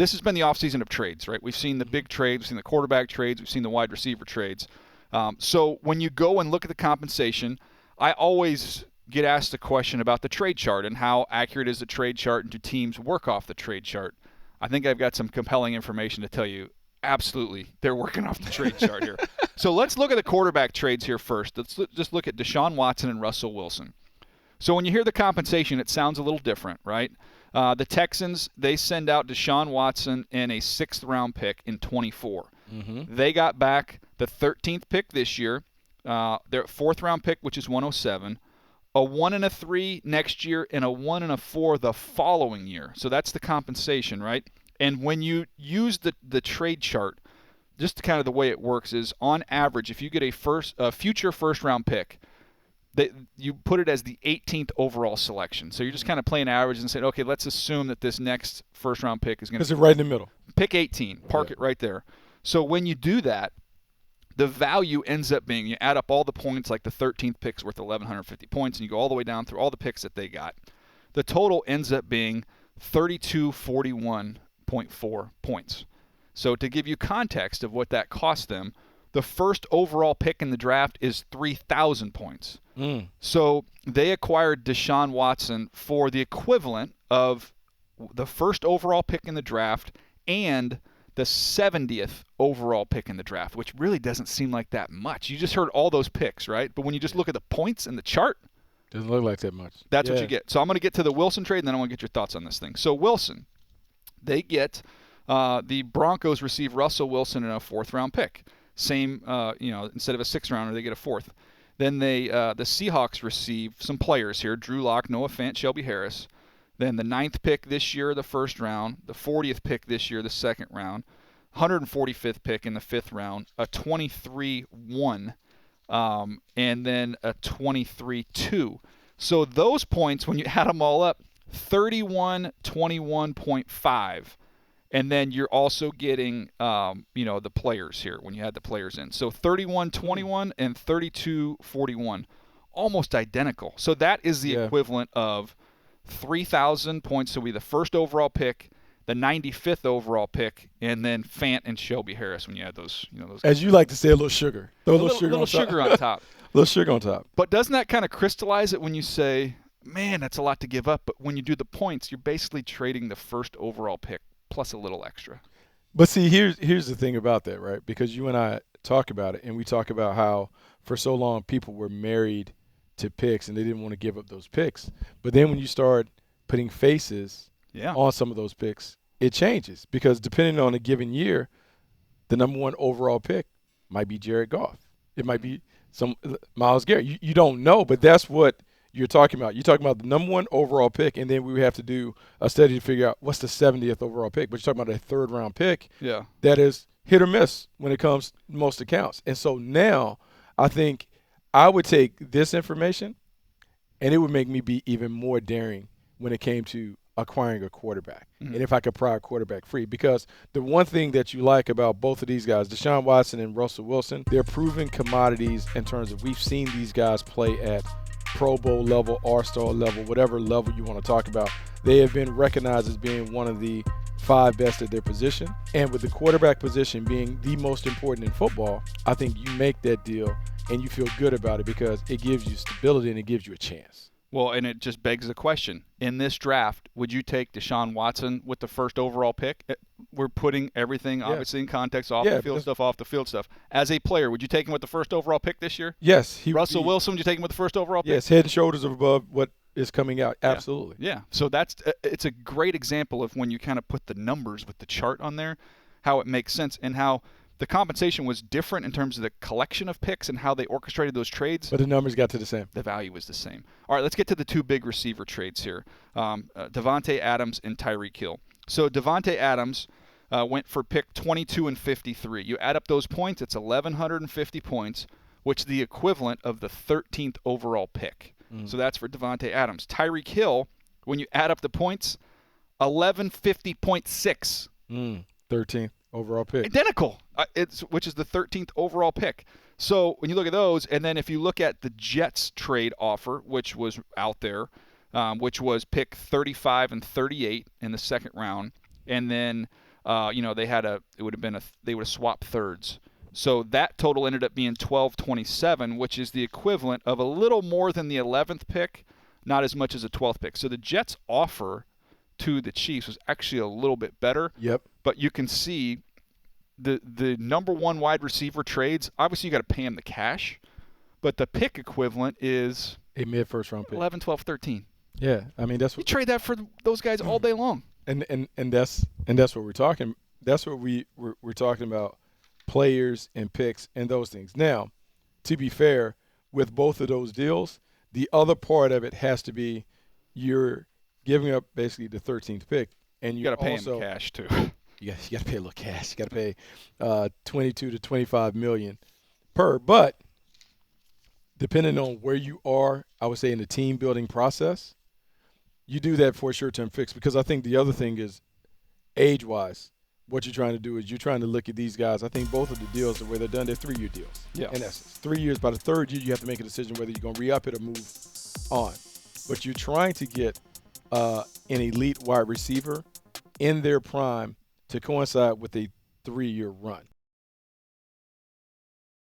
this has been the offseason of trades, right? We've seen the big trades, we've seen the quarterback trades, we've seen the wide receiver trades. So when you go and look at the compensation, I always get asked a question about the trade chart and how accurate is the trade chart and do teams work off the trade chart. I think I've got some compelling information to tell you. Absolutely, they're working off the trade chart here. So let's look at the quarterback trades here first. Let's just look at Deshaun Watson and Russell Wilson. So when you hear the compensation, it sounds a little different, right? The Texans, they send out Deshaun Watson and a 6th-round pick in 24. Mm-hmm. They got back the 13th pick this year, their 4th-round pick, which is 107, a 1 and a 3 next year, and a 1 and a 4 the following year. So that's the compensation, right? And when you use the trade chart, just kind of the way it works is, on average, if you get a future first-round pick, you put it as the 18th overall selection. So you're just kind of playing average and saying, okay, let's assume that this next first-round pick is going to be right in the middle. Pick 18, park it right there. So when you do that, the value ends up being, you add up all the points, like the 13th pick's worth 1,150 points, and you go all the way down through all the picks that they got. The total ends up being 3241.4 points. So to give you context of what that cost them, the first overall pick in the draft is 3,000 points. So they acquired Deshaun Watson for the equivalent of the first overall pick in the draft and the 70th overall pick in the draft, which really doesn't seem like that much. You just heard all those picks, right? But when you just look at the points in the chart, doesn't look like that much. That's what you get. So I'm going to get to the Wilson trade, and then I want to get your thoughts on this thing. So Wilson, they get the Broncos receive Russell Wilson in a 4th-round pick. Same, instead of a 6th-rounder, they get a 4th. Then the Seahawks receive some players here: Drew Lock, Noah Fant, Shelby Harris. Then the 9th pick this year, the 1st round. The 40th pick this year, the 2nd round. 145th pick in the 5th round. A 23-1, and then a 23-2. So those points, when you add them all up, 3121.5. And then you're also getting, the players here when you add the players in. So 31-21 and 32-41, almost identical. So that is the equivalent of 3,000 points. So we the first overall pick, the 95th overall pick, and then Fant and Shelby Harris when you add those. Those as you like to say, a little sugar. Throw a little sugar on top. A little sugar on top. But doesn't that kind of crystallize it when you say, man, that's a lot to give up? But when you do the points, you're basically trading the first overall pick plus a little extra. But see, here's the thing about that, right? Because you and I talk about it, and we talk about how for so long people were married to picks and they didn't want to give up those picks. But then when you start putting faces on some of those picks, it changes. Because depending on a given year, the number 1 overall pick might be Jared Goff. It might be some Myles Garrett. You don't know, but that's what you're talking about. You're talking about the number 1 overall pick, and then we would have to do a study to figure out what's the 70th overall pick. But you're talking about a 3rd-round pick that is hit or miss when it comes to most accounts. And so now I think I would take this information, and it would make me be even more daring when it came to acquiring a quarterback. Mm-hmm. And if I could pry a quarterback free. Because the one thing that you like about both of these guys, Deshaun Watson and Russell Wilson, they're proven commodities in terms of we've seen these guys play at Pro Bowl level, All-Star level, whatever level you want to talk about. They have been recognized as being one of the 5 best at their position. And with the quarterback position being the most important in football, I think you make that deal and you feel good about it because it gives you stability and it gives you a chance. Well, and it just begs the question. In this draft, would you take Deshaun Watson with the first overall pick? We're putting everything, obviously, in context, off the field stuff, off the field stuff. As a player, would you take him with the first overall pick this year? Yes. Russell Wilson, would you take him with the first overall pick? Yes, head and shoulders above what is coming out. Absolutely. Yeah. So it's a great example of when you kind of put the numbers with the chart on there, how it makes sense and how the compensation was different in terms of the collection of picks and how they orchestrated those trades. But the numbers got to the same. The value was the same. All right, let's get to the 2 big receiver trades here, Davante Adams and Tyreek Hill. So Davante Adams went for pick 22 and 53. You add up those points, it's 1,150 points, which is the equivalent of the 13th overall pick. So that's for Davante Adams. Tyreek Hill, when you add up the points, 1,150.6. 13th overall pick. Identical, which is the 13th overall pick. So when you look at those, and then if you look at the Jets trade offer, which was out there, which was pick 35 and 38 in the 2nd round, and then they would have swapped thirds. So that total ended up being 1227, which is the equivalent of a little more than the 11th pick, not as much as a 12th pick. So the Jets' offer to the Chiefs was actually a little bit better. Yep. But you can see the number one wide receiver trades, obviously you got to pay him the cash, but the pick equivalent is a mid-first round pick. 11, 12, 13. Yeah, I mean that's You what trade that for those guys all day long. and that's what we're talking. That's what we're talking about, players and picks and those things. Now, to be fair, with both of those deals, the other part of it has to be you're giving up basically the 13th pick, and You got to pay also, him cash too. You got to pay a little cash. You got to pay 22 to 25 million per. But depending on where you are, I would say in the team building process, you do that for a short-term fix, because I think the other thing is age-wise. What you're trying to do is you're trying to look at these guys. I think both of the deals, the way they're done, they're 3-year deals. Yeah. In essence, 3 years. By the third year, you have to make a decision whether you're going to re-up it or move on. But you're trying to get an elite wide receiver in their prime to coincide with a 3-year run.